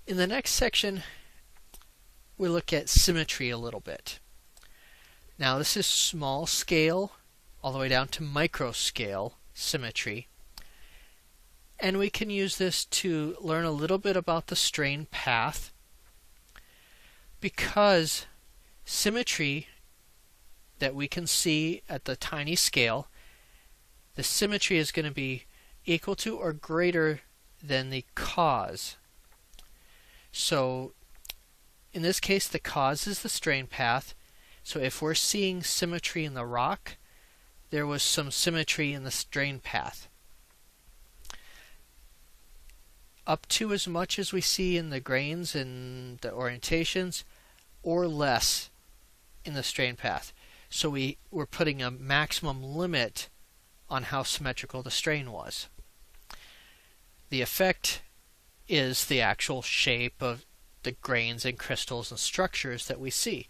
In the next section, we look at symmetry a little bit. Now this is small scale all the way down to micro scale symmetry. And we can use this to learn a little bit about the strain path, because symmetry that we can see at the tiny scale, the symmetry is going to be equal to or greater than the cause. So in this case, the cause is the strain path. So if we're seeing symmetry in the rock, there was some symmetry in the strain path. Up to as much as we see in the grains and the orientations, or less in the strain path. So we're putting a maximum limit on how symmetrical the strain was. The effect is the actual shape of the grains and crystals and structures that we see.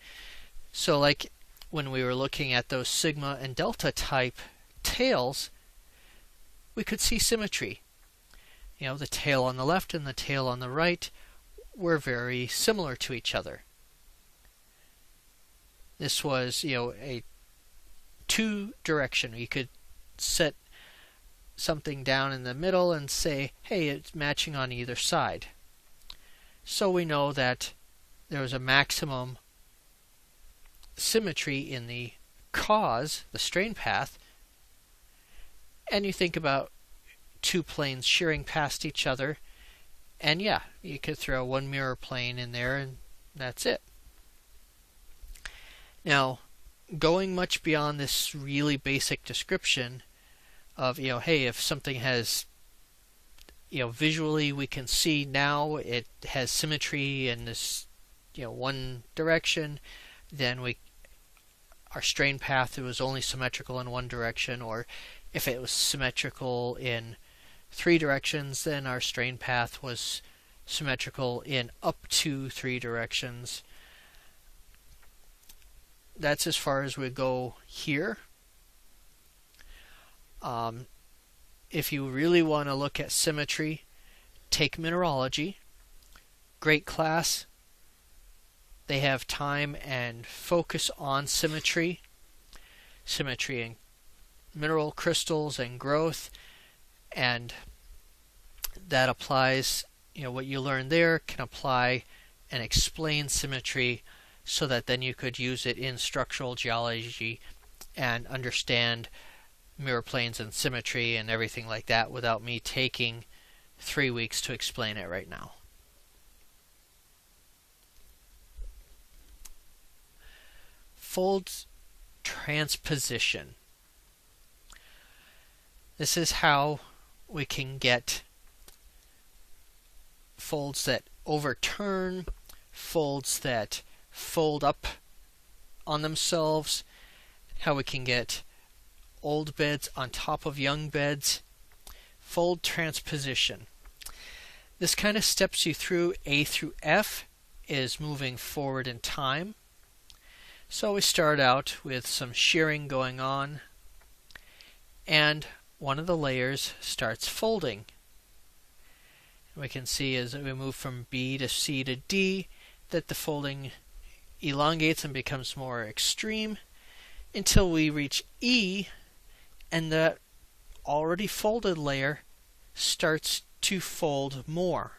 So like when we were looking at those sigma and delta type tails, we could see symmetry. You know, the tail on the left and the tail on the right were very similar to each other. This was, a two-direction. You could set something down in the middle and say, hey, it's matching on either side. So we know that there was a maximum symmetry in the cause, the strain path, and you think about two planes shearing past each other, and yeah, you could throw one mirror plane in there and that's it. Now, going much beyond this really basic description of, hey, if something has, visually we can see now it has symmetry in this, one direction, then our strain path, it was only symmetrical in one direction, or if it was symmetrical in three directions, then our strain path was symmetrical in up to three directions. That's as far as we go here. If you really want to look at symmetry, take mineralogy. Great class. They have time and focus on symmetry. Symmetry in mineral crystals and growth. And that applies, what you learn there can apply and explain symmetry so that then you could use it in structural geology and understand mirror planes and symmetry and everything like that without me taking 3 weeks to explain it right now. Fold transposition. This is how we can get folds that overturn, folds that fold up on themselves, how we can get old beds on top of young beds. Fold transposition. This kind of steps you through A through F, is moving forward in time. So we start out with some shearing going on, and one of the layers starts folding. We can see as we move from B to C to D that the folding elongates and becomes more extreme until we reach E, and the already folded layer starts to fold more.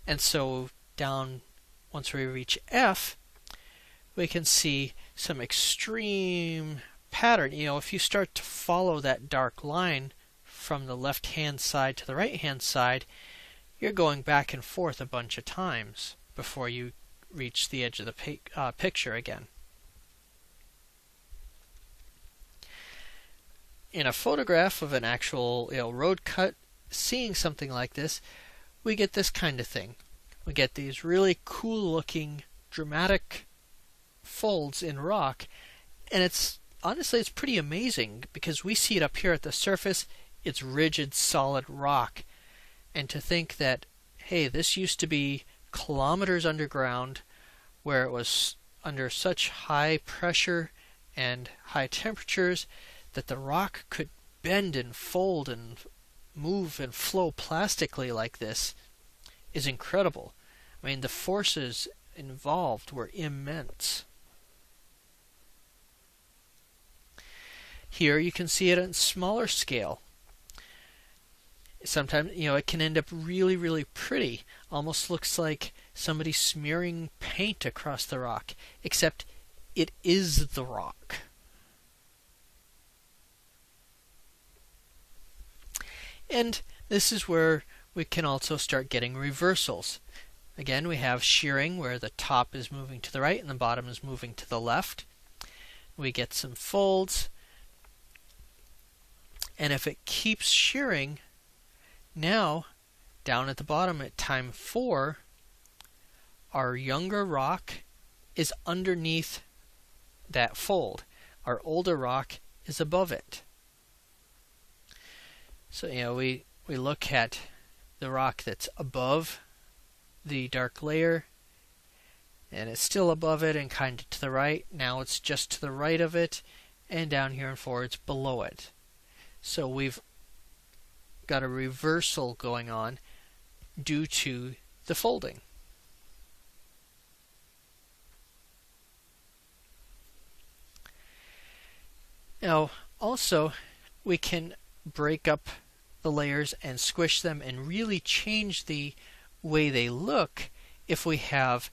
And so down, once we reach F, we can see some extreme pattern. If you start to follow that dark line from the left hand side to the right hand side, you're going back and forth a bunch of times before you reach the edge of the picture again. In a photograph of an actual road cut, seeing something like this, we get this kind of thing. We get these really cool looking dramatic folds in rock, and honestly it's pretty amazing because we see it up here at the surface. It's rigid solid rock, and to think that, hey, this used to be kilometers underground where it was under such high pressure and high temperatures that the rock could bend and fold and move and flow plastically like this is incredible. I mean, the forces involved were immense. Here you can see it on smaller scale. Sometimes, it can end up really, really pretty. Almost looks like somebody smearing paint across the rock, except it is the rock. And this is where we can also start getting reversals. Again, we have shearing where the top is moving to the right and the bottom is moving to the left. We get some folds. And if it keeps shearing, now down at the bottom at time 4, our younger rock is underneath that fold. Our older rock is above it. So, we look at the rock that's above the dark layer, and it's still above it and kind of to the right. Now it's just to the right of it, and down here in 4 it's below it. So we've got a reversal going on due to the folding. Now, also, we can break up the layers and squish them and really change the way they look if we have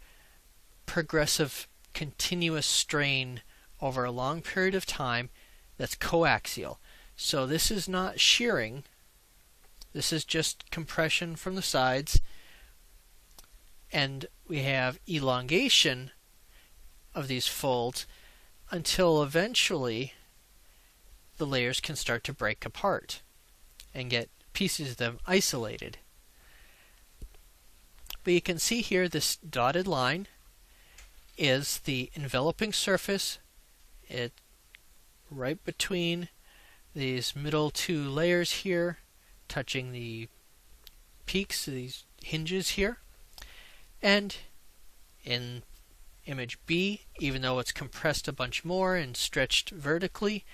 progressive continuous strain over a long period of time that's coaxial. So this is not shearing. This is just compression from the sides. And we have elongation of these folds until eventually the layers can start to break apart and get pieces of them isolated. But you can see here this dotted line is the enveloping surface. It right between these middle 2 layers here, touching the peaks of these hinges here. And in image B, even though it's compressed a bunch more and stretched vertically,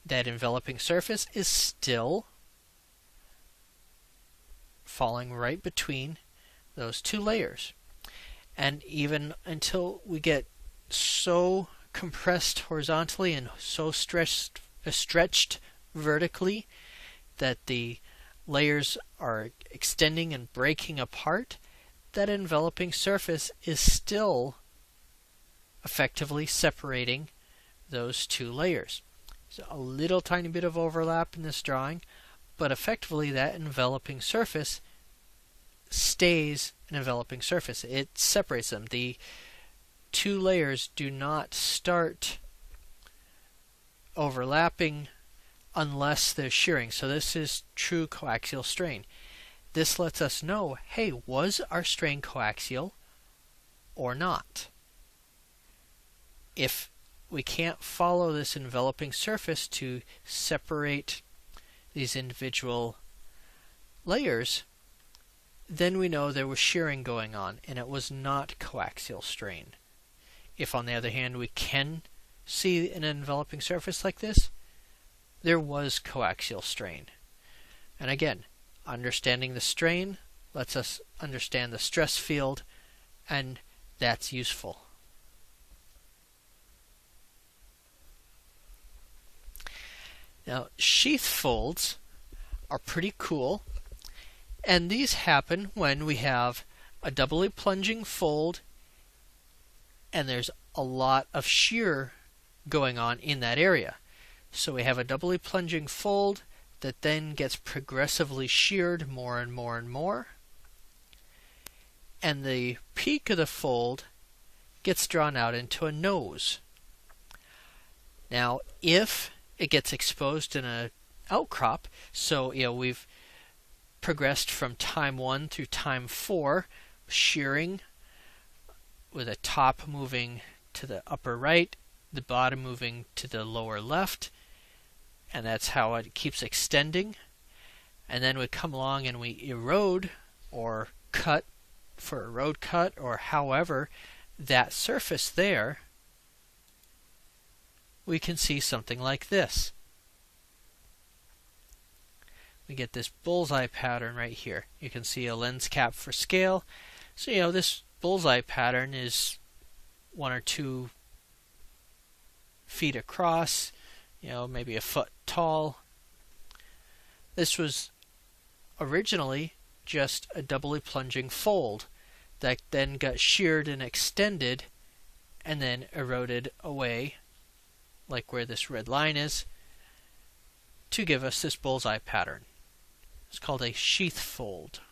that enveloping surface is still falling right between those 2 layers. And even until we get so compressed horizontally and so stretched vertically that the layers are extending and breaking apart, that enveloping surface is still effectively separating those 2 layers. So a little tiny bit of overlap in this drawing, but effectively that enveloping surface stays an enveloping surface. It separates them. The 2 layers do not start overlapping unless there's shearing. So this is true coaxial strain. This lets us know, hey, was our strain coaxial or not? If we can't follow this enveloping surface to separate these individual layers, then we know there was shearing going on and it was not coaxial strain. If, on the other hand, we can see an enveloping surface like this, there was coaxial strain. And again, understanding the strain lets us understand the stress field, and that's useful. Now, sheath folds are pretty cool, and these happen when we have a doubly plunging fold and there's a lot of shear going on in that area. So we have a doubly plunging fold that then gets progressively sheared more and more and more, and the peak of the fold gets drawn out into a nose. Now, if it gets exposed in an outcrop, so we've progressed from time 1 through time 4, shearing with the top moving to the upper right, the bottom moving to the lower left, and that's how it keeps extending. And then we come along and we erode or cut for a road cut, or however that surface there, we can see something like this. We get this bullseye pattern right here. You can see a lens cap for scale. So, this bullseye pattern is 1 or 2 feet across, maybe a foot tall. This was originally just a doubly plunging fold that then got sheared and extended and then eroded away, like where this red line is, to give us this bullseye pattern. It's called a sheath fold.